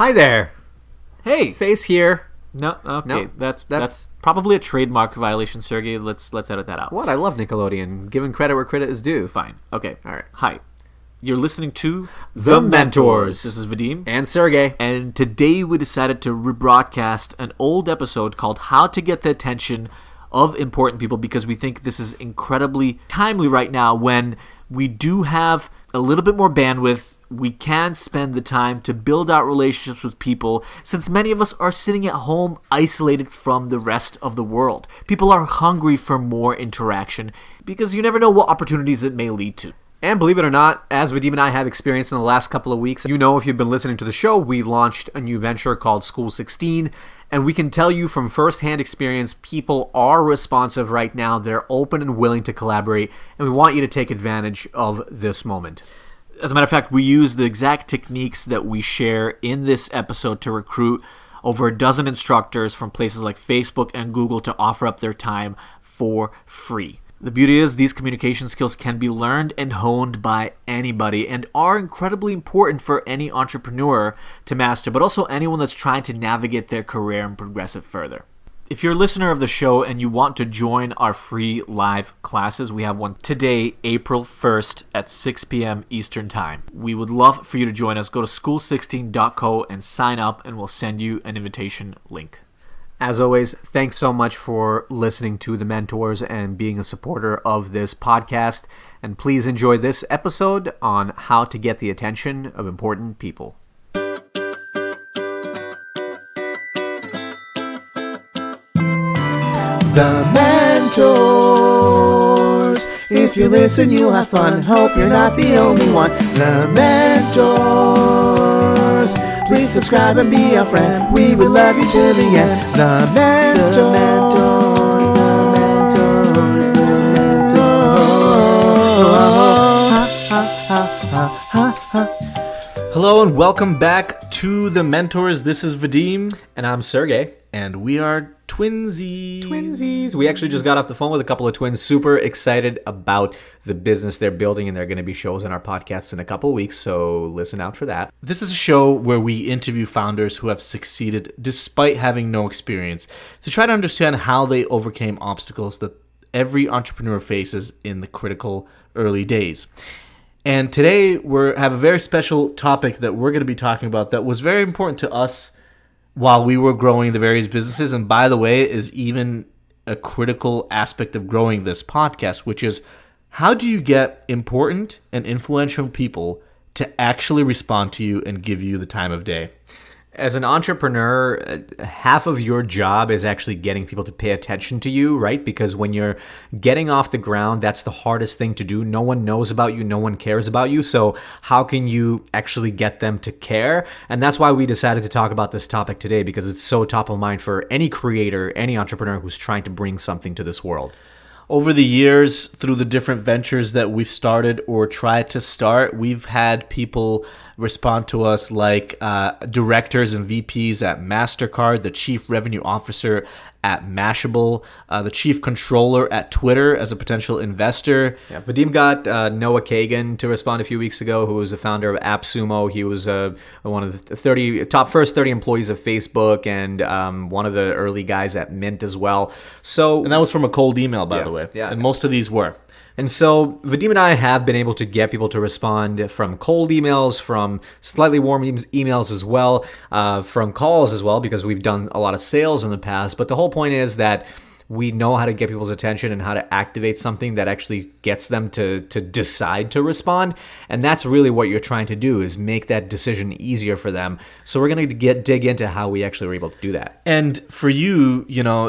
Hi there. Hey. Face here. No, okay. No, that's probably a trademark violation, Sergey. Let's edit that out. What? I love Nickelodeon. Giving credit where credit is due. Fine. Okay. All right. Hi. You're listening to The Mentors. This is Vadim. And Sergey. And today we decided to rebroadcast an old episode called How to Get the Attention of Important People, because we think this is incredibly timely right now when we do have a little bit more bandwidth. We can spend the time to build out relationships with people, since many of us are sitting at home isolated from the rest of the world. People are hungry for more interaction because you never know what opportunities it may lead to. And believe it or not, as Vadim and I have experienced in the last couple of weeks, you know, if you've been listening to the show, we launched a new venture called School 16, and we can tell you from firsthand experience, people are responsive right now. They're open and willing to collaborate, and we want you to take advantage of this moment. As a matter of fact, we use the exact techniques that we share in this episode to recruit over a dozen instructors from places like Facebook and Google to offer up their time for free. The beauty is these communication skills can be learned and honed by anybody and are incredibly important for any entrepreneur to master, but also anyone that's trying to navigate their career and progress it further. If you're a listener of the show and you want to join our free live classes, we have one today, April 1st at 6 p.m. Eastern Time. We would love for you to join us. Go to school16.co and sign up, and we'll send you an invitation link. As always, thanks so much for listening to The Mentors and being a supporter of this podcast. And please enjoy this episode on how to get the attention of important people. The Mentors. If you listen, you'll have fun. Hope you're not the only one. The Mentors. Please subscribe and be our friend. We will love you to the end. The Mentors. The Mentors. The Mentors. Hello and welcome back to The Mentors. This is Vadim. And I'm Sergey. And we are twinsies. We actually just got off the phone with a couple of twins, super excited about the business they're building, and they're going to be shows on our podcast in a couple of weeks, so listen out for that. This is a show where we interview founders who have succeeded despite having no experience to try to understand how they overcame obstacles that every entrepreneur faces in the critical early days. And today we have a very special topic that we're going to be talking about that was very important to us while we were growing the various businesses, and by the way, is even a critical aspect of growing this podcast, which is how do you get important and influential people to actually respond to you and give you the time of day? As an entrepreneur, half of your job is actually getting people to pay attention to you, right? Because when you're getting off the ground, that's the hardest thing to do. No one knows about you. No one cares about you. So how can you actually get them to care? And that's why we decided to talk about this topic today, because it's so top of mind for any creator, any entrepreneur who's trying to bring something to this world. Over the years, through the different ventures that we've started or tried to start, we've had people respond to us like directors and VPs at MasterCard, the chief revenue officer at Mashable, the chief controller at Twitter as a potential investor. Yeah, Vadim got Noah Kagan to respond a few weeks ago, who was the founder of AppSumo. He was one of the first 30 employees of Facebook, and one of the early guys at Mint as well. So, and that was from a cold email, by the way. Yeah. And most of these were. And so Vadim and I have been able to get people to respond from cold emails, from slightly warm emails as well, from calls as well, because we've done a lot of sales in the past. But the whole point is that we know how to get people's attention and how to activate something that actually gets them to decide to respond. And that's really what you're trying to do, is make that decision easier for them. So we're going to dig into how we actually were able to do that. And for you,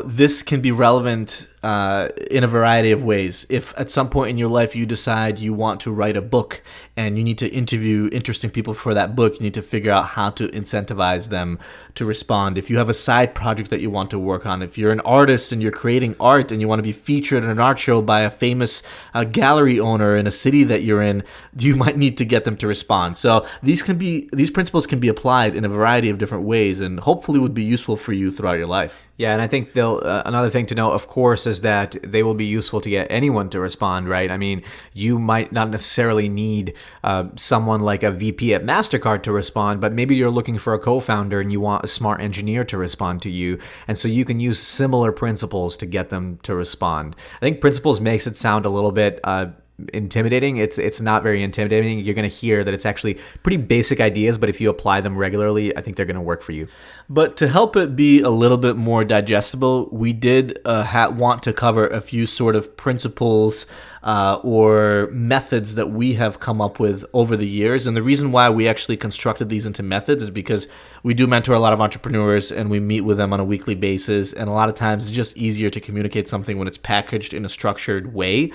this can be relevant in a variety of ways. If at some point in your life you decide you want to write a book and you need to interview interesting people for that book, you need to figure out how to incentivize them to respond. If you have a side project that you want to work on, if you're an artist and you're creating art and you want to be featured in an art show by a famous gallery owner in a city that you're in, you might need to get them to respond. So these principles can be applied in a variety of different ways and hopefully would be useful for you throughout your life. Yeah, and I think they'll another thing to note, of course, is that they will be useful to get anyone to respond, right? I mean, you might not necessarily need someone like a VP at MasterCard to respond, but maybe you're looking for a co-founder and you want a smart engineer to respond to you, and so you can use similar principles to get them to respond. I think principles makes it sound a little bit intimidating. It's not very intimidating. You're going to hear that it's actually pretty basic ideas, but if you apply them regularly, I think they're going to work for you. But to help it be a little bit more digestible, we did want to cover a few sort of principles or methods that we have come up with over the years. And the reason why we actually constructed these into methods is because we do mentor a lot of entrepreneurs and we meet with them on a weekly basis. And a lot of times it's just easier to communicate something when it's packaged in a structured way.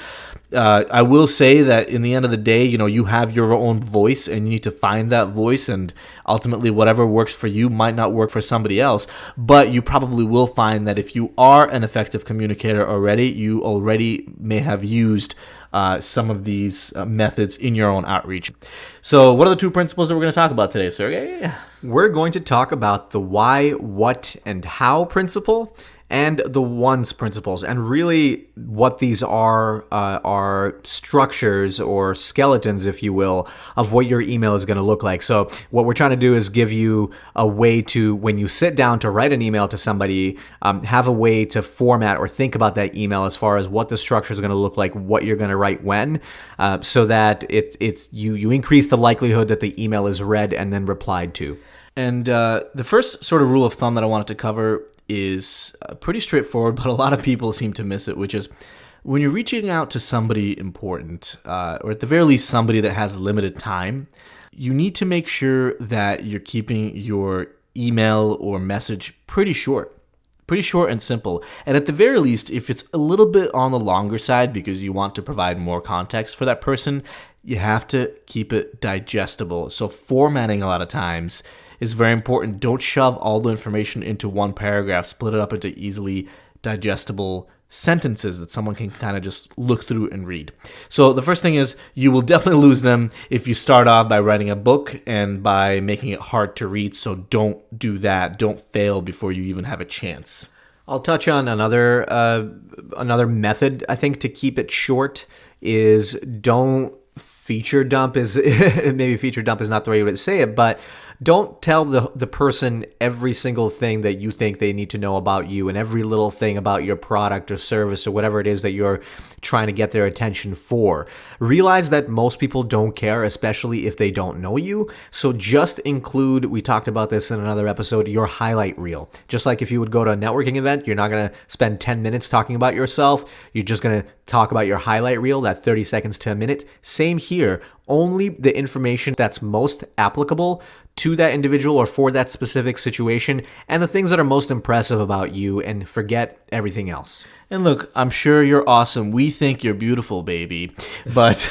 I will say that in the end of the day, you have your own voice and you need to find that voice, and ultimately whatever works for you might not work for somebody else. But you probably will find that if you are an effective communicator already, you already may have used some of these methods in your own outreach. So what are the two principles that we're going to talk about today, Sergey? We're going to talk about the why, what, and how principle, and the once principles. And really what these are structures or skeletons, if you will, of what your email is going to look like. So what we're trying to do is give you a way to, when you sit down to write an email to somebody, have a way to format or think about that email as far as what the structure is going to look like, what you're going to write when, so that you increase the likelihood that the email is read and then replied to. And the first sort of rule of thumb that I wanted to cover is pretty straightforward, but a lot of people seem to miss it, which is when you're reaching out to somebody important, or at the very least somebody that has limited time, you need to make sure that you're keeping your email or message pretty short and simple. And at the very least, if it's a little bit on the longer side because you want to provide more context for that person, you have to keep it digestible. So formatting a lot of times is very important. Don't shove all the information into one paragraph. Split it up into easily digestible sentences that someone can kind of just look through and read. So the first thing is you will definitely lose them if you start off by writing a book and by making it hard to read. So don't do that. Don't fail before you even have a chance. I'll touch on another method, I think, to keep it short is don't feature dump maybe feature dump is not the way you would say it, but don't tell the person every single thing that you think they need to know about you and every little thing about your product or service or whatever it is that you're trying to get their attention for. Realize that most people don't care, especially if they don't know you. So just include, we talked about this in another episode, your highlight reel. Just like if you would go to a networking event, you're not going to spend 10 minutes talking about yourself. You're just going to talk about your highlight reel, that 30 seconds to a minute. Same here. Only the information that's most applicable to that individual or for that specific situation, and the things that are most impressive about you, and forget everything else. And look, I'm sure you're awesome. We think you're beautiful, baby. But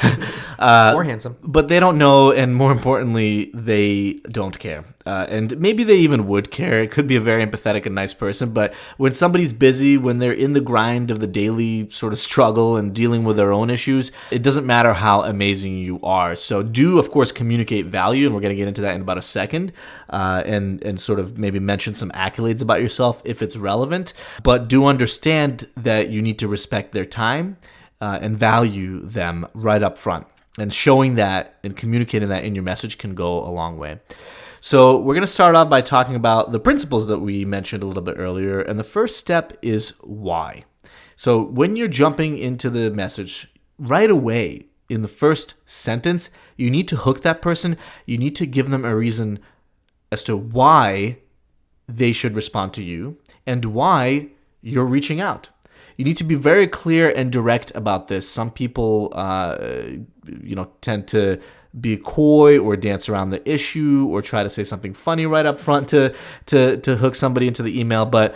or handsome. But they don't know, and more importantly, they don't care. And maybe they even would care. It could be a very empathetic and nice person, but when somebody's busy, when they're in the grind of the daily sort of struggle and dealing with their own issues, it doesn't matter how amazing you are. So do, of course, communicate value, and we're going to get into that in about a second, and sort of maybe mention some accolades about yourself if it's relevant. But do understand that you need to respect their time and value them right up front. And showing that and communicating that in your message can go a long way. So we're going to start off by talking about the principles that we mentioned a little bit earlier. And the first step is why. So when you're jumping into the message right away in the first sentence, you need to hook that person. You need to give them a reason as to why they should respond to you and why you're reaching out. You need to be very clear and direct about this. Some people, tend to be coy or dance around the issue or try to say something funny right up front to hook somebody into the email. But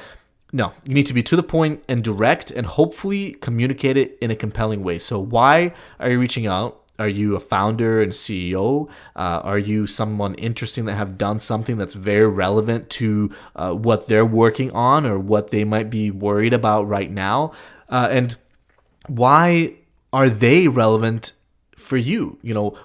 no, you need to be to the point and direct and hopefully communicate it in a compelling way. So why are you reaching out? Are you a founder and CEO? Are you someone interesting that have done something that's very relevant to what they're working on or what they might be worried about right now? And why are they relevant for you?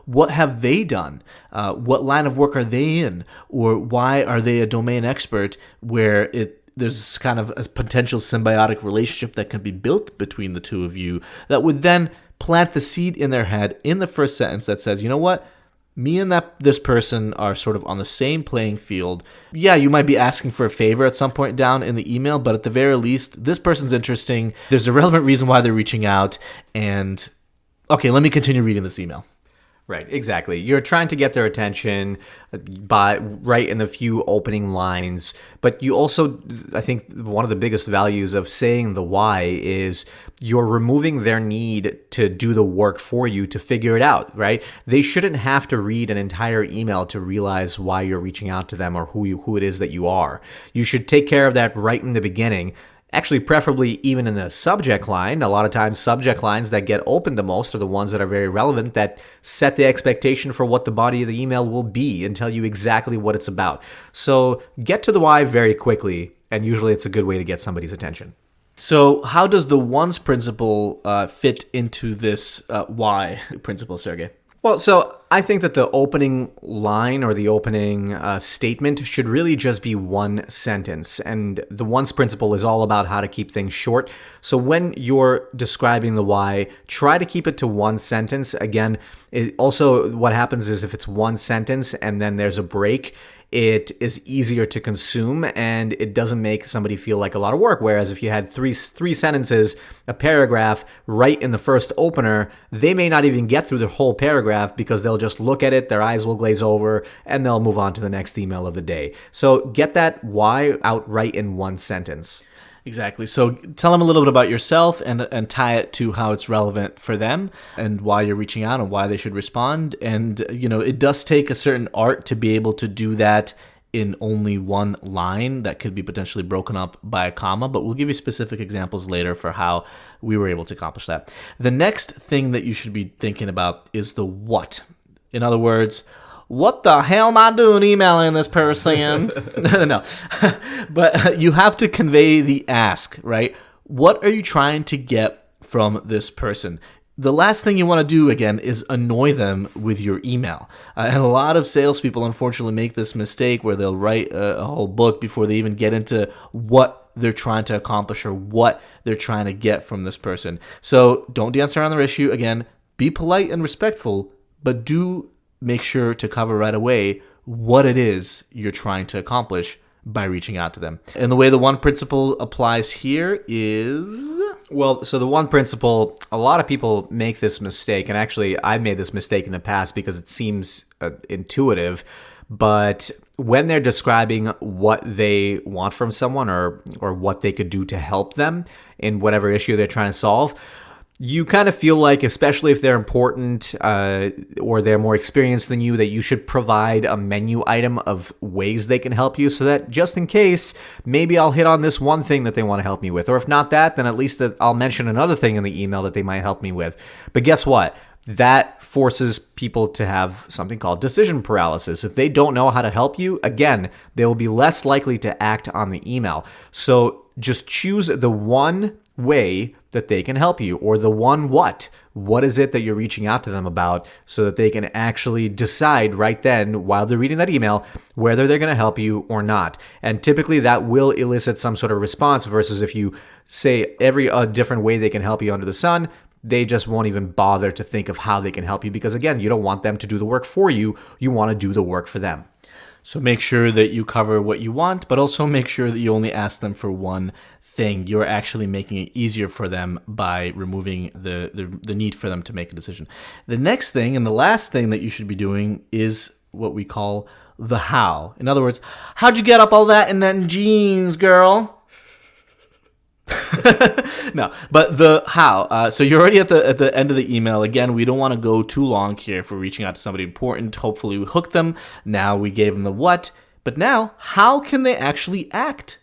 What have they done? What line of work are they in? Or why are they a domain expert where there's kind of a potential symbiotic relationship that can be built between the two of you that would then plant the seed in their head in the first sentence that says, you know what? Me and this person are sort of on the same playing field. Yeah, you might be asking for a favor at some point down in the email, but at the very least, this person's interesting. There's a relevant reason why they're reaching out. And okay, let me continue reading this email. Right, exactly. You're trying to get their attention by right in the few opening lines, but you also, I think one of the biggest values of saying the why is you're removing their need to do the work for you to figure it out, right? They shouldn't have to read an entire email to realize why you're reaching out to them or who it is that you are. You should take care of that right in the beginning. Actually, preferably even in the subject line. A lot of times subject lines that get opened the most are the ones that are very relevant, that set the expectation for what the body of the email will be and tell you exactly what it's about. So get to the why very quickly, and usually it's a good way to get somebody's attention. So how does the once principle fit into this why principle, Sergey? Well, so I think that the opening line or the opening statement should really just be one sentence. And the once principle is all about how to keep things short. So when you're describing the why, try to keep it to one sentence. Again, also what happens is if it's one sentence and then there's a break, it is easier to consume and it doesn't make somebody feel like a lot of work. Whereas if you had three sentences, a paragraph right in the first opener, they may not even get through the whole paragraph because they'll just look at it, their eyes will glaze over, and they'll move on to the next email of the day. So get that why out right in one sentence. Exactly. So tell them a little bit about yourself and tie it to how it's relevant for them and why you're reaching out and why they should respond. And, it does take a certain art to be able to do that in only one line that could be potentially broken up by a comma, but we'll give you specific examples later for how we were able to accomplish that. The next thing that you should be thinking about is the what. In other words, what the hell am I doing emailing this person? No. But you have to convey the ask, right? What are you trying to get from this person? The last thing you want to do, again, is annoy them with your email. And a lot of salespeople, unfortunately, make this mistake where they'll write a whole book before they even get into what they're trying to accomplish or what they're trying to get from this person. So don't dance around their issue. Again, be polite and respectful, but do make sure to cover right away what it is you're trying to accomplish by reaching out to them. And the way the one principle applies here is... Well, so the one principle, a lot of people make this mistake, and actually I made this mistake in the past because it seems intuitive, but when they're describing what they want from someone or what they could do to help them in whatever issue they're trying to solve, you kind of feel like, especially if they're important or they're more experienced than you, that you should provide a menu item of ways they can help you so that just in case, maybe I'll hit on this one thing that they want to help me with. Or if not that, then at least I'll mention another thing in the email that they might help me with. But guess what? That forces people to have something called decision paralysis. If they don't know how to help you, again, they will be less likely to act on the email. So just choose the one way that they can help you, or the one what. What is it that you're reaching out to them about so that they can actually decide right then while they're reading that email whether they're going to help you or not. And typically that will elicit some sort of response versus if you say every different way they can help you under the sun, they just won't even bother to think of how they can help you because, again, you don't want them to do the work for you. You want to do the work for them. So make sure that you cover what you want, but also make sure that you only ask them for one thing. You're actually making it easier for them by removing the need for them to make a decision. The next thing and the last thing that you should be doing is what we call the how. In other words, how'd you get up all that in them jeans, girl? No, but the how. So you're already at the end of the email. Again, we don't want to go too long here if we're reaching out to somebody important. Hopefully we hooked them. Now we gave them the what. But now, how can they actually act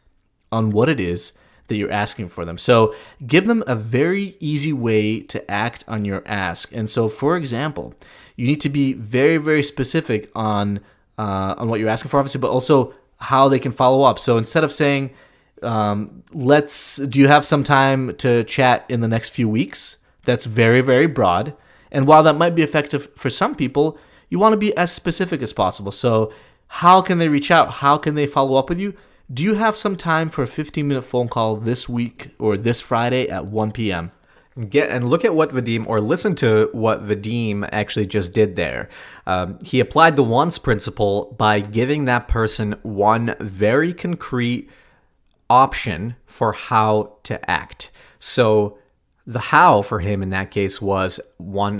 on what it is that you're asking for them? So give them a very easy way to act on your ask. And so, for example, you need to be very, very specific on what you're asking for, obviously, but also how they can follow up. So instead of saying, do you have some time to chat in the next few weeks? That's very, very broad. And while that might be effective for some people, you want to be as specific as possible. So how can they reach out? How can they follow up with you? do you have some time for a 15-minute phone call this week or this Friday at 1 p.m.? Look at what Vadim, or listen to what Vadim actually just did there. He applied the once principle by giving that person one very concrete option for how to act. So the how for him in that case was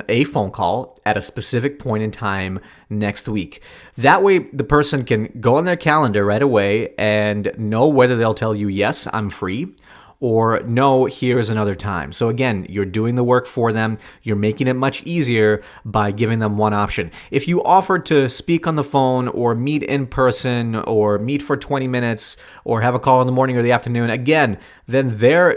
a phone call at a specific point in time next week. That way the person can go on their calendar right away and know whether they'll tell you, yes, I'm free, or no, here's another time. So again, you're doing the work for them. You're making it much easier by giving them one option. If you offered to speak on the phone or meet in person or meet for 20 minutes or have a call in the morning or the afternoon, again, then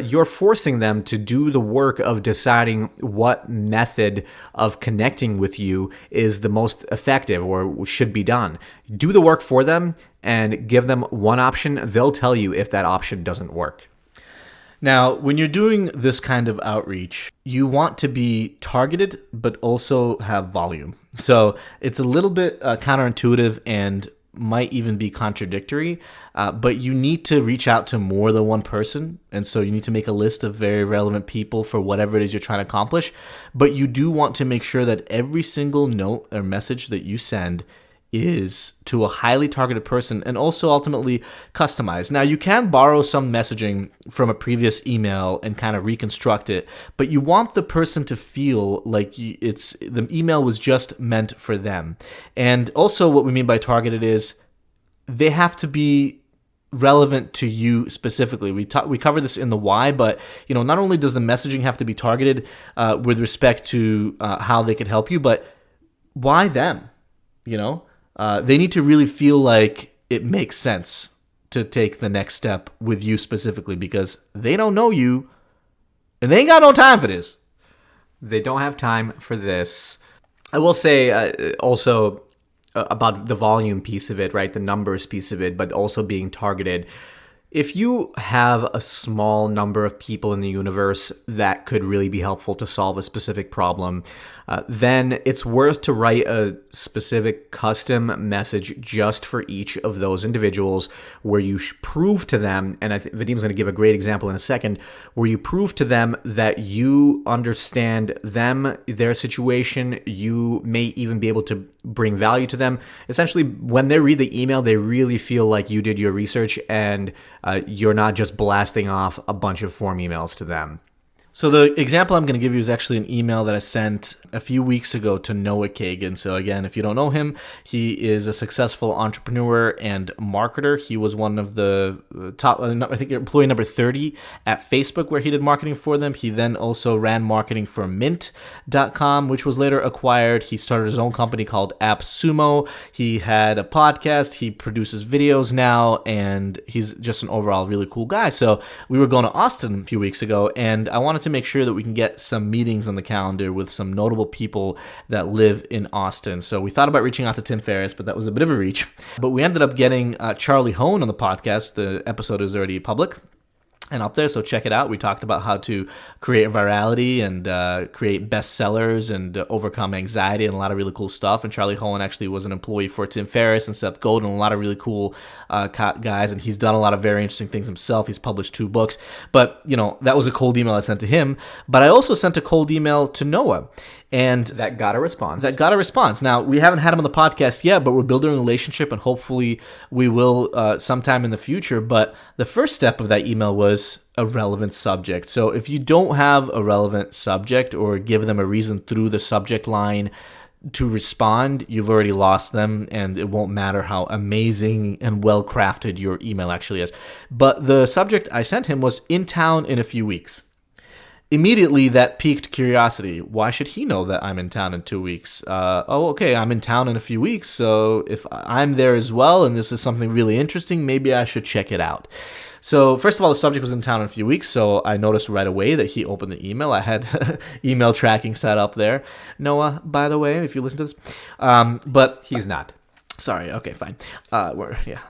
you're forcing them to do the work of deciding what method of connecting with you is the most effective or should be done. Do the work for them and give them one option. They'll tell you if that option doesn't work. Now, when you're doing this kind of outreach, you want to be targeted, but also have volume. So it's a little bit counterintuitive and might even be contradictory, but you need to reach out to more than one person. And so you need to make a list of very relevant people for whatever it is you're trying to accomplish. But you do want to make sure that every single note or message that you send is to a highly targeted person and also ultimately customized. Now, you can borrow some messaging from a previous email and kind of reconstruct it, but you want the person to feel like the email was just meant for them. And also what we mean by targeted is they have to be relevant to you specifically. We covered this in the why, but not only does the messaging have to be targeted with respect to how they could help you, but why them? They need to really feel like it makes sense to take the next step with you specifically because they don't know you and they ain't got no time for this. They don't have time for this. I will say also about the volume piece of it, right? The numbers piece of it, but also being targeted. If you have a small number of people in the universe that could really be helpful to solve a specific problem, then it's worth to write a specific custom message just for each of those individuals where you prove to them, and I think Vadim's going to give a great example in a second, where you prove to them that you understand them, their situation, you may even be able to bring value to them. Essentially, when they read the email, they really feel like you did your research and you're not just blasting off a bunch of form emails to them. So the example I'm going to give you is actually an email that I sent a few weeks ago to Noah Kagan. So again, if you don't know him, he is a successful entrepreneur and marketer. He was one of the top, I think, employee number 30 at Facebook, where he did marketing for them. He then also ran marketing for mnt.rs, which was later acquired. He started his own company called AppSumo. He had a podcast. He produces videos now, and he's just an overall really cool guy. So we were going to Austin a few weeks ago, and I wanted to make sure that we can get some meetings on the calendar with some notable people that live in Austin. So we thought about reaching out to Tim Ferriss, but that was a bit of a reach. But we ended up getting Charlie Hone on the podcast. The episode is already public and up there, so check it out. We talked about how to create virality and create bestsellers and overcome anxiety and a lot of really cool stuff. And Charlie Hone actually was an employee for Tim Ferriss and Seth Godin, a lot of really cool guys, and he's done a lot of very interesting things himself. He's published 2 books. But, that was a cold email I sent to him. But I also sent a cold email to Noah. And that got a response. Now, we haven't had him on the podcast yet, but we're building a relationship, and hopefully we will sometime in the future. But the first step of that email was a relevant subject. So if you don't have a relevant subject or give them a reason through the subject line to respond, you've already lost them, and it won't matter how amazing and well-crafted your email actually is. But the subject I sent him was "in town in a few weeks." Immediately, that piqued curiosity. Why should he know that I'm in town in 2 weeks? Okay, I'm in town in a few weeks, so if I'm there as well and this is something really interesting, maybe I should check it out. So first of all, the subject was in town in a few weeks, so I noticed right away that he opened the email. I had email tracking set up there. Noah, by the way, if you listen to this. But he's not. Sorry, okay, fine.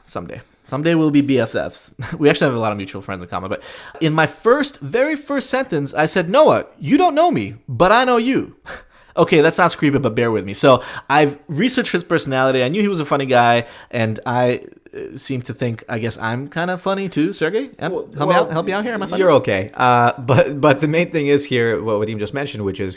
Someday. Someday we'll be BFFs. We actually have a lot of mutual friends in common. But in my very first sentence, I said, "Noah, you don't know me, but I know you." Okay, that sounds creepy, but bear with me. So I've researched his personality. I knew he was a funny guy, and I seem to think, I guess I'm kind of funny too. Sergey, help me out here. Am I funny? You're okay. But the main thing is here, what Vadim just mentioned, which is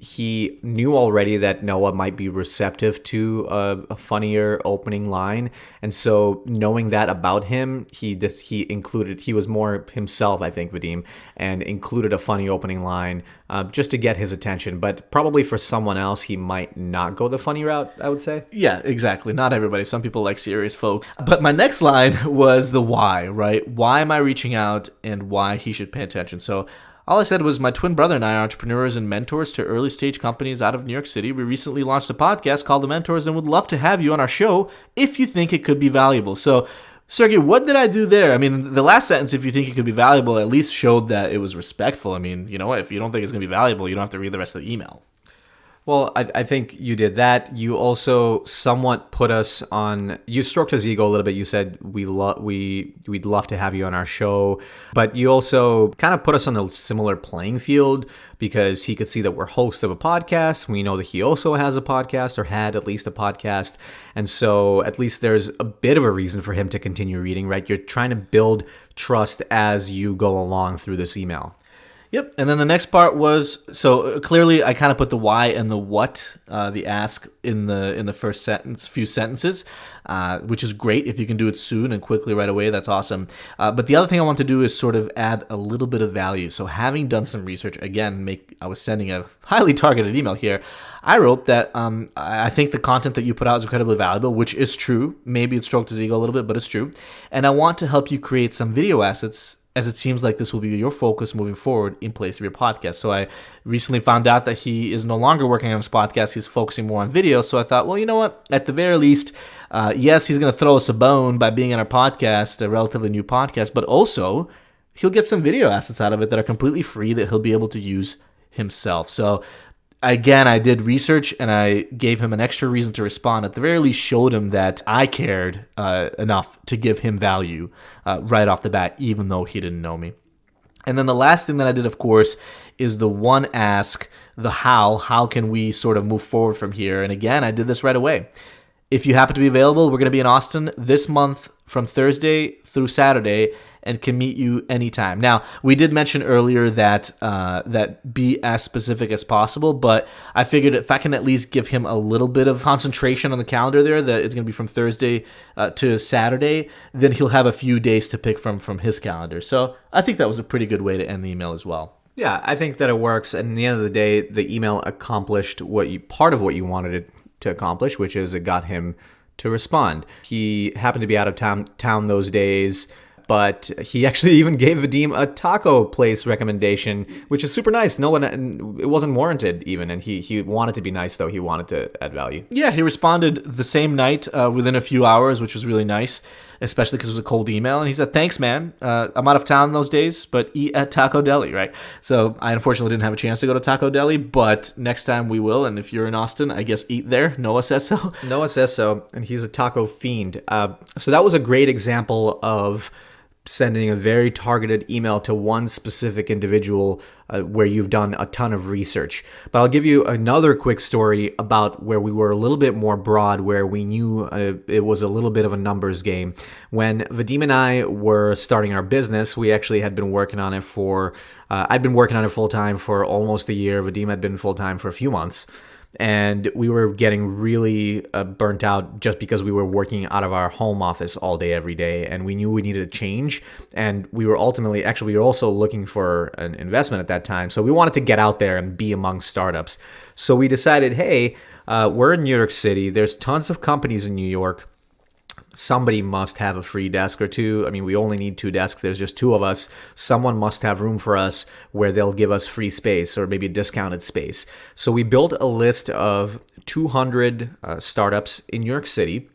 he knew already that Noah might be receptive to a funnier opening line, and so knowing that about him, he was more himself, I think, Vadim, and included a funny opening line just to get his attention. But probably for someone else, he might not go the funny route, I would say. Yeah, exactly. Not everybody. Some people like serious folk. But my next line was the why, right? Why am I reaching out and why he should pay attention? So all I said was my twin brother and I are entrepreneurs and mentors to early stage companies out of New York City. We recently launched a podcast called The Mentors and would love to have you on our show if you think it could be valuable. So, Sergey, what did I do there? I mean, the last sentence, if you think it could be valuable, at least showed that it was respectful. I mean, you know what? If you don't think it's going to be valuable, you don't have to read the rest of the email. Well, I think you did that. You also somewhat put us on. You stroked his ego a little bit. You said we'd love to have you on our show, but you also kind of put us on a similar playing field because he could see that we're hosts of a podcast. We know that he also has a podcast or had at least a podcast, and so at least there's a bit of a reason for him to continue reading. Right? You're trying to build trust as you go along through this email. Yep, and then the next part was, so clearly I kind of put the why and the what, the ask in the first few sentences, which is great. If you can do it soon and quickly right away, that's awesome. But the other thing I want to do is sort of add a little bit of value. So having done some research, again, I was sending a highly targeted email here. I wrote that I think the content that you put out is incredibly valuable, which is true. Maybe it stroked his ego a little bit, but it's true. And I want to help you create some video assets, as it seems like this will be your focus moving forward in place of your podcast. So I recently found out that he is no longer working on his podcast. He's focusing more on video. So I thought, well, you know what? At the very least, yes, he's going to throw us a bone by being on our podcast, a relatively new podcast, but also he'll get some video assets out of it that are completely free that he'll be able to use himself. So again, I did research and I gave him an extra reason to respond. At the very least, showed him that I cared enough to give him value right off the bat, even though he didn't know me. And then the last thing that I did, of course, is the one ask, the how. How can we sort of move forward from here? And again, I did this right away. If you happen to be available, we're going to be in Austin this month from Thursday through Saturday and can meet you anytime. Now, we did mention earlier that that be as specific as possible, but I figured if I can at least give him a little bit of concentration on the calendar there, that it's going to be from Thursday to Saturday, then he'll have a few days to pick from his calendar. So I think that was a pretty good way to end the email as well. Yeah, I think that it works. And at the end of the day, the email accomplished part of what you wanted it to accomplish, which is it got him to respond. He happened to be out of town those days, but he actually even gave Vadim a taco place recommendation, which is super nice. It wasn't warranted even, and he wanted to be nice though. He wanted to add value. Yeah, he responded the same night within a few hours, which was really nice, especially because it was a cold email. And he said, "Thanks, man. I'm out of town those days, but eat at Taco Deli, right?" So I unfortunately didn't have a chance to go to Taco Deli, but next time we will. And if you're in Austin, I guess eat there. Noah says so. Noah says so, and he's a taco fiend. So that was a great example of sending a very targeted email to one specific individual where you've done a ton of research. But I'll give you another quick story about where we were a little bit more broad, where we knew it was a little bit of a numbers game. When Vadim and I were starting our business, we actually had been working on it I'd been working on it full-time for almost a year. Vadim had been full-time for a few months. And we were getting really burnt out just because we were working out of our home office all day, every day. And we knew we needed a change. And we were also looking for an investment at that time. So we wanted to get out there and be among startups. So we decided, hey, we're in New York City. There's tons of companies in New York. Somebody must have a free desk or two. I mean, we only need 2 desks. There's just 2 of us. Someone must have room for us where they'll give us free space or maybe discounted space. So we built a list of 200 startups in New York City,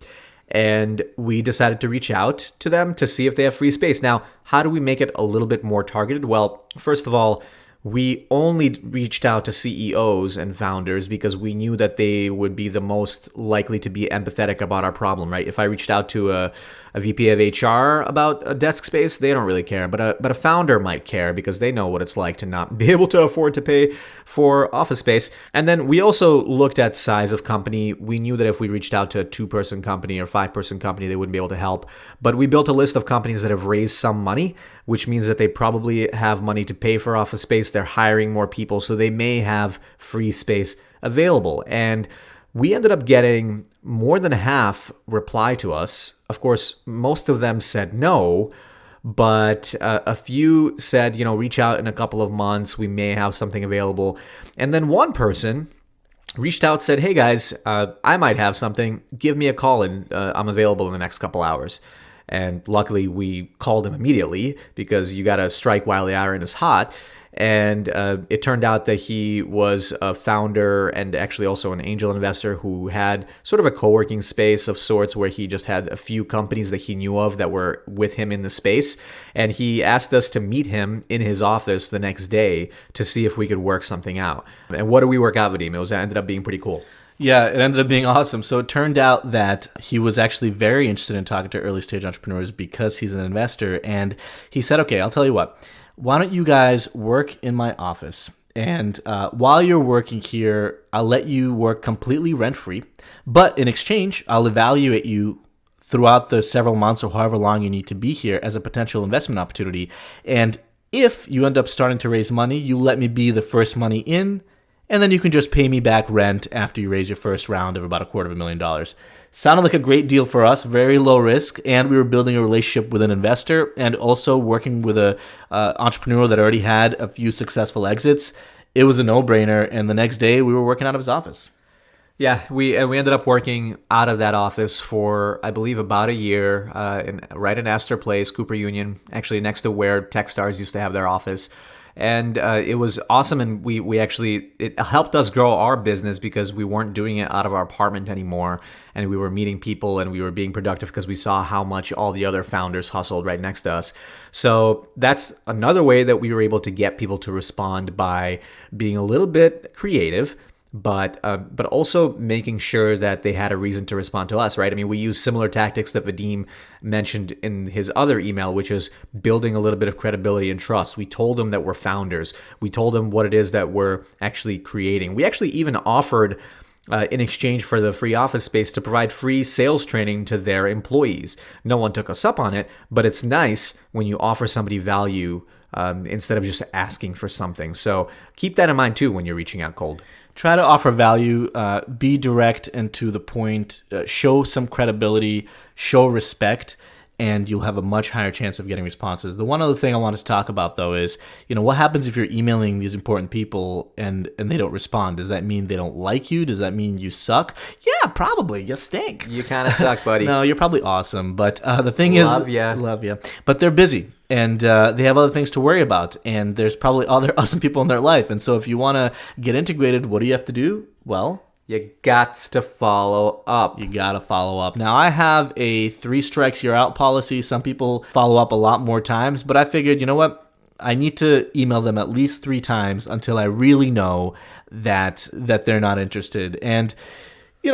and we decided to reach out to them to see if they have free space. Now, how do we make it a little bit more targeted? Well, first of all, we only reached out to CEOs and founders because we knew that they would be the most likely to be empathetic about our problem, right? If I reached out to a VP of HR about a desk space, they don't really care. But a founder might care because they know what it's like to not be able to afford to pay for office space. And then we also looked at size of company. We knew that if we reached out to a 2-person company or 5-person company, they wouldn't be able to help. But we built a list of companies that have raised some money, which means that they probably have money to pay for office space. They're hiring more people, so they may have free space available. And we ended up getting more than half reply to us. Of course, most of them said no, but a few said, reach out in a couple of months. We may have something available. And then one person reached out, said, hey guys, I might have something. Give me a call and I'm available in the next couple hours. And luckily we called him immediately because you got to strike while the iron is hot. And it turned out that he was a founder and actually also an angel investor who had sort of a co-working space of sorts where he just had a few companies that he knew of that were with him in the space. And he asked us to meet him in his office the next day to see if we could work something out. And what did we work out with him? It ended up being pretty cool. Yeah, it ended up being awesome. So it turned out that he was actually very interested in talking to early stage entrepreneurs because he's an investor. And he said, okay, I'll tell you what. Why don't you guys work in my office? And while you're working here, I'll let you work completely rent-free. But in exchange, I'll evaluate you throughout the several months or however long you need to be here as a potential investment opportunity. And if you end up starting to raise money, you let me be the first money in, and then you can just pay me back rent after you raise your first round of about $250,000. Sounded like a great deal for us, very low risk, and we were building a relationship with an investor and also working with a entrepreneur that already had a few successful exits. It was a no-brainer, and the next day we were working out of his office. Yeah, we ended up working out of that office for, I believe, about a year, right in Astor Place, Cooper Union, actually next to where Techstars used to have their office. And it was awesome, and we actually, it helped us grow our business because we weren't doing it out of our apartment anymore, and we were meeting people and we were being productive because we saw how much all the other founders hustled right next to us. So that's another way that we were able to get people to respond, by being a little bit creative, but also making sure that they had a reason to respond to us, right? I mean, we use similar tactics that Vadim mentioned in his other email, which is building a little bit of credibility and trust. We told them that we're founders. We told them what it is that we're actually creating. We actually even offered, in exchange for the free office space, to provide free sales training to their employees. No one took us up on it, but it's nice when you offer somebody value instead of just asking for something. So keep that in mind too when you're reaching out cold. Try to offer value, be direct and to the point, show some credibility, show respect, and you'll have a much higher chance of getting responses. The one other thing I wanted to talk about, though, is, what happens if you're emailing these important people and they don't respond? Does that mean they don't like you? Does that mean you suck? Yeah, probably. You stink. You kind of suck, buddy. No, you're probably awesome. But the thing is... Love ya. Love ya. But they're busy. And they have other things to worry about. And there's probably other awesome people in their life. And so if you want to get integrated, what do you have to do? Well... you gots to follow up. You got to follow up. Now, I have a 3 strikes you're out policy. Some people follow up a lot more times, but I figured, you know what? I need to email them at least 3 times until I really know that they're not interested. And,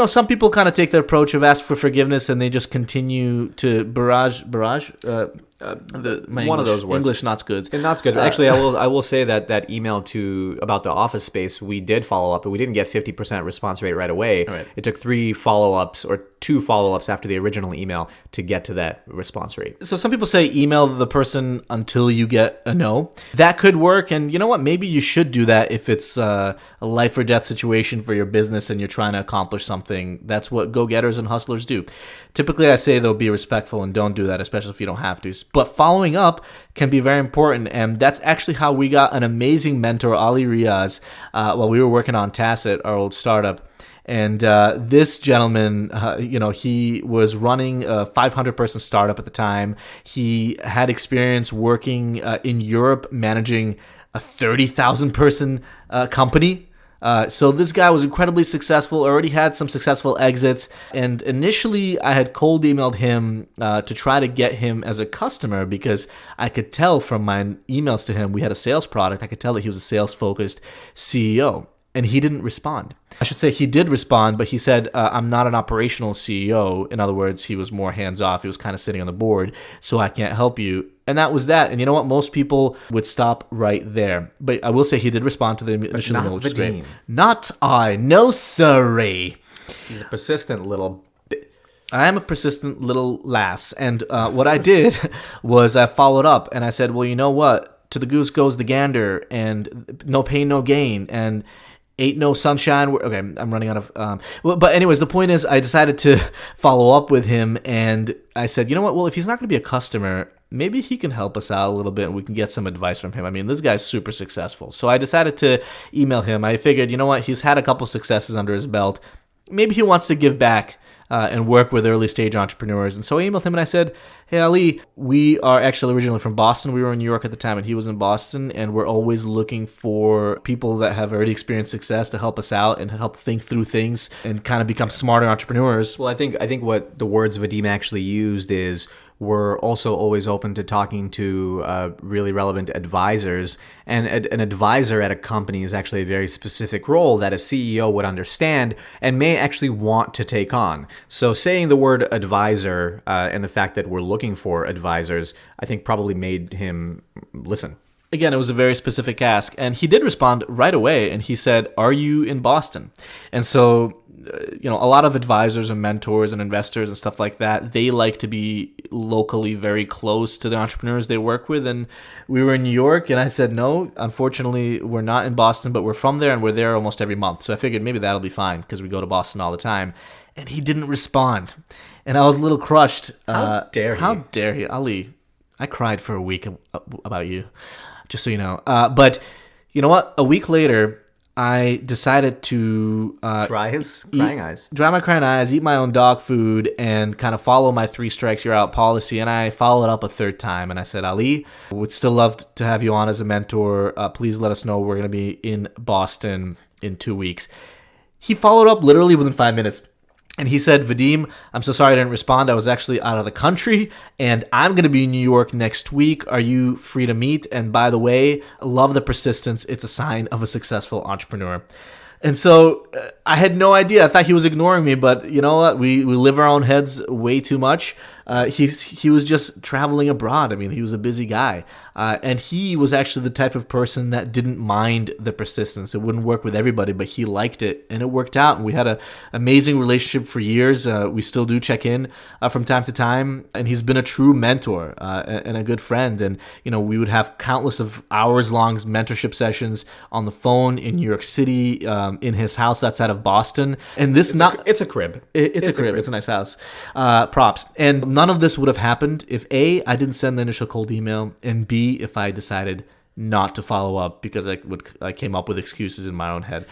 some people kind of take the approach of ask for forgiveness and they just continue to barrage. One of those words. English not good. And not good. Actually, I will say that email about the office space, we did follow up, but we didn't get 50% response rate right away. Right. It took 3 follow-ups or 2 follow-ups after the original email to get to that response rate. So some people say email the person until you get a no. That could work, and you know what? Maybe you should do that if it's a life or death situation for your business and you're trying to accomplish something. That's what go-getters and hustlers do. Typically, I say, though, be respectful and don't do that, especially if you don't have to. But following up can be very important, and that's actually how we got an amazing mentor, Ali Riaz, while we were working on Tacit, our old startup. And this gentleman, he was running a 500-person startup at the time. He had experience working in Europe, managing a 30,000-person company. So this guy was incredibly successful, already had some successful exits, and initially I had cold emailed him to try to get him as a customer because I could tell from my emails to him, we had a sales product, I could tell that he was a sales-focused CEO, and he didn't respond. I should say he did respond, but he said, I'm not an operational CEO. In other words, he was more hands-off. He was kind of sitting on the board, so I can't help you. And that was that. And you know what? Most people would stop right there. But I will say he did respond to the initial email, which is great. Not I. No, sirree. He's a persistent little... I am a persistent little lass. And what I did was I followed up and I said, well, you know what? To the goose goes the gander, and no pain, no gain. And ain't no sunshine. Okay, I'm running out of... but anyways, the point is I decided to follow up with him, and I said, you know what? Well, if he's not going to be a customer, maybe he can help us out a little bit and we can get some advice from him. I mean, this guy's super successful. So I decided to email him. I figured, you know what? He's had a couple successes under his belt. Maybe he wants to give back and work with early stage entrepreneurs. And so I emailed him and I said, hey, Ali, we are actually originally from Boston. We were in New York at the time and he was in Boston. And we're always looking for people that have already experienced success to help us out and help think through things and kind of become smarter entrepreneurs. Well, I think what the words Vadim actually used is, we're also always open to talking to really relevant advisors. And an advisor at a company is actually a very specific role that a CEO would understand and may actually want to take on. So saying the word advisor and the fact that we're looking for advisors, I think probably made him listen. Again, it was a very specific ask. And he did respond right away. And he said, are you in Boston? And so... a lot of advisors and mentors and investors and stuff like that, they like to be locally very close to the entrepreneurs they work with. And we were in New York and I said, no, unfortunately, we're not in Boston, but we're from there and we're there almost every month. So I figured maybe that'll be fine because we go to Boston all the time. And he didn't respond. And I was a little crushed. How dare he? How dare he? Ali, I cried for a week about you, just so you know. But you know what? A week later, I decided to dry his crying eyes. Dry my crying eyes, eat my own dog food, and kind of follow my 3 strikes, you're out policy. And I followed up a third time, and I said, Ali, would still love to have you on as a mentor. Please let us know. We're going to be in Boston in 2 weeks. He followed up literally within 5 minutes. And he said, Vadim, I'm so sorry I didn't respond. I was actually out of the country, and I'm going to be in New York next week. Are you free to meet? And by the way, love the persistence. It's a sign of a successful entrepreneur. And so I had no idea. I thought he was ignoring me, but you know what? We live our own heads way too much. He was just traveling abroad. I mean, he was a busy guy. And he was actually the type of person that didn't mind the persistence. It wouldn't work with everybody, but he liked it. And it worked out. And we had an amazing relationship for years. We still do check in from time to time. And he's been a true mentor and a good friend. And, we would have countless of hours-long mentorship sessions on the phone in New York City, in his house outside of Boston. And this it's a crib. It's a crib. It's a nice house. Props. And none of this would have happened if A, I didn't send the initial cold email, and B, if I decided not to follow up because I came up with excuses in my own head.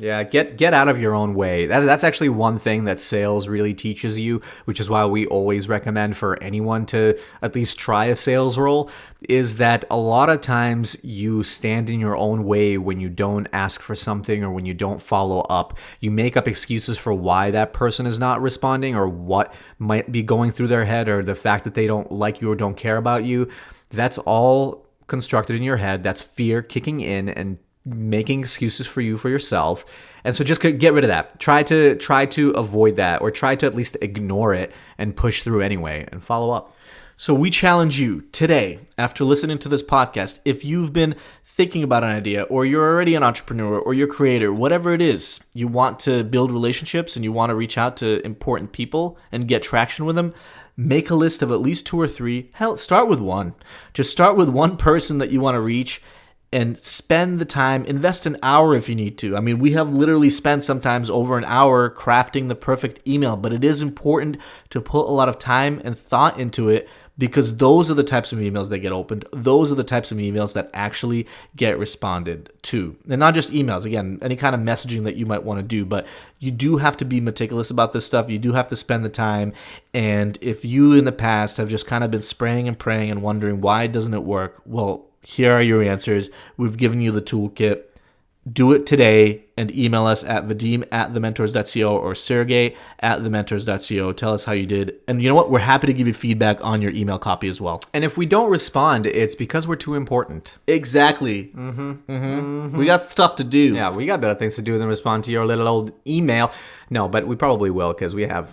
Yeah, get out of your own way. That's actually one thing that sales really teaches you, which is why we always recommend for anyone to at least try a sales role, is that a lot of times you stand in your own way when you don't ask for something or when you don't follow up. You make up excuses for why that person is not responding or what might be going through their head or the fact that they don't like you or don't care about you. That's all constructed in your head. That's fear kicking in and making excuses for yourself. And so just get rid of that. Try to avoid that, or try to at least ignore it and push through anyway and follow up. So we challenge you today, after listening to this podcast, if you've been thinking about an idea, or you're already an entrepreneur, or you're a creator, whatever it is, you want to build relationships and you want to reach out to important people and get traction with them, make a list of at least 2 or 3. Hell, start with 1. Just start with 1 person that you want to reach and spend the time, invest an hour if you need to. I mean, we have literally spent sometimes over an hour crafting the perfect email, but it is important to put a lot of time and thought into it because those are the types of emails that get opened. Those are the types of emails that actually get responded to. And not just emails, again, any kind of messaging that you might want to do, but you do have to be meticulous about this stuff. You do have to spend the time. And if you in the past have just kind of been spraying and praying and wondering why doesn't it work, well, here are your answers. We've given you the toolkit. do it today and email us at vadim@thementors.co or sergey@thementors.co. Tell us how you did. And you know what? We're happy to give you feedback on your email copy as well. And if we don't respond, it's because we're too important. Exactly. We got stuff to do. Yeah, we got better things to do than respond to your little old email. No, but we probably will because that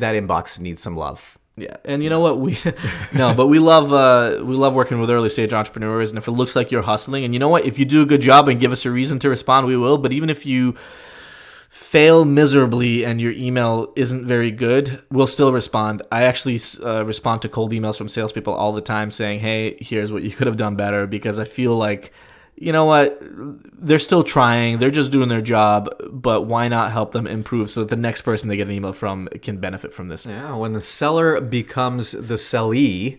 inbox needs some love. Yeah, and you know what? We love working with early stage entrepreneurs, and if it looks like you're hustling, and you know what? If you do a good job and give us a reason to respond, we will. But even if you fail miserably and your email isn't very good, we'll still respond. I actually respond to cold emails from salespeople all the time saying, "Hey, here's what you could have done better," because I feel like, you know what? They're still trying. They're just doing their job, but why not help them improve so that the next person they get an email from can benefit from this? Yeah, when the seller becomes the sellee,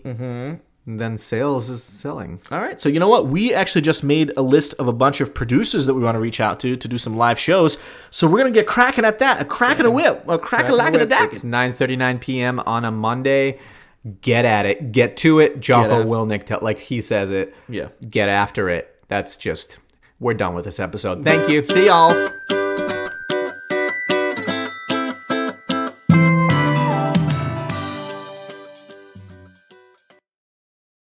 then sales is selling. All right. So you know what? We actually just made a list of a bunch of producers that we want to reach out to do some live shows. So we're going to get cracking at that. A crack and a whip. A crack and lack and a dack. It's 9:39 p.m. on a Monday. Get at it. Get to it. Jocko Willnick, like he says it. Yeah. Get after it. That's just, we're done with this episode. Thank you. See y'all.